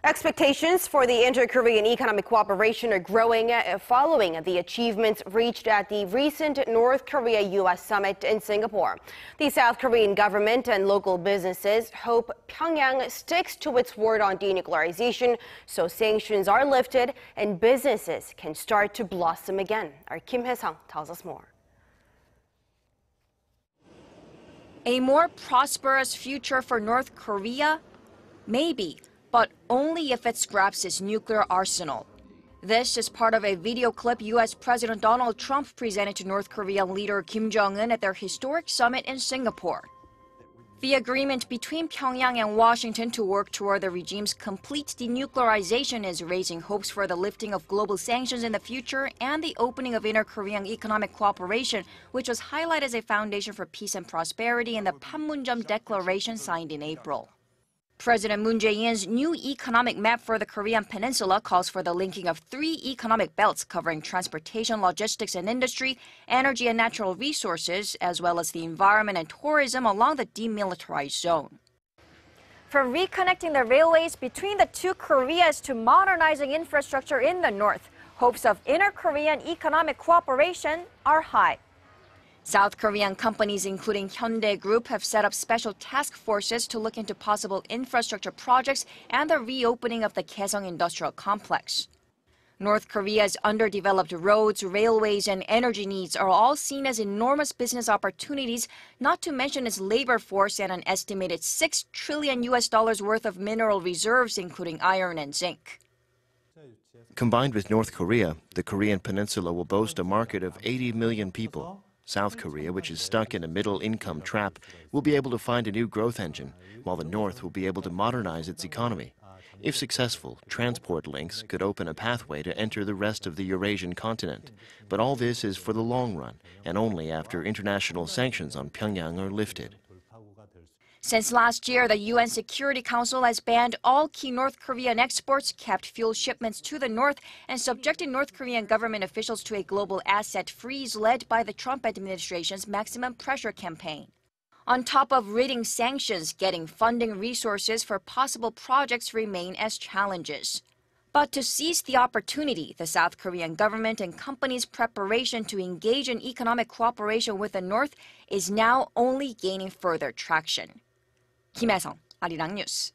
Expectations for the inter-Korean economic cooperation are growing following the achievements reached at the recent North Korea-U.S. summit in Singapore. The South Korean government and local businesses hope Pyongyang sticks to its word on denuclearization so sanctions are lifted and businesses can start to blossom again. Our Kim Hae-sung tells us more. A more prosperous future for North Korea? Maybe, but only if it scraps its nuclear arsenal. This is part of a video clip U.S. President Donald Trump presented to North Korean leader Kim Jong-un at their historic summit in Singapore. The agreement between Pyongyang and Washington to work toward the regime's complete denuclearization is raising hopes for the lifting of global sanctions in the future and the opening of inter-Korean economic cooperation, which was highlighted as a foundation for peace and prosperity in the Panmunjom Declaration signed in April. President Moon Jae-in's new economic map for the Korean peninsula calls for the linking of 3 economic belts covering transportation, logistics and industry, energy and natural resources, as well as the environment and tourism along the demilitarized zone. From reconnecting the railways between the two Koreas to modernizing infrastructure in the north, hopes of inter-Korean economic cooperation are high. South Korean companies including Hyundai Group have set up special task forces to look into possible infrastructure projects and the reopening of the Kaesong Industrial Complex. North Korea's underdeveloped roads, railways, and energy needs are all seen as enormous business opportunities, not to mention its labor force and an estimated $6 trillion worth of mineral reserves, including iron and zinc. Combined with North Korea, the Korean peninsula will boast a market of 80 million people. South Korea, which is stuck in a middle-income trap, will be able to find a new growth engine, while the North will be able to modernize its economy. If successful, transport links could open a pathway to enter the rest of the Eurasian continent. But all this is for the long run, and only after international sanctions on Pyongyang are lifted. Since last year, the UN Security Council has banned all key North Korean exports, capped fuel shipments to the north, and subjected North Korean government officials to a global asset freeze led by the Trump administration's maximum pressure campaign. On top of ridding sanctions, getting funding resources for possible projects remain as challenges. But to seize the opportunity, the South Korean government and companies' preparation to engage in economic cooperation with the North is now only gaining further traction. Kim Hae-sung, Arirang News.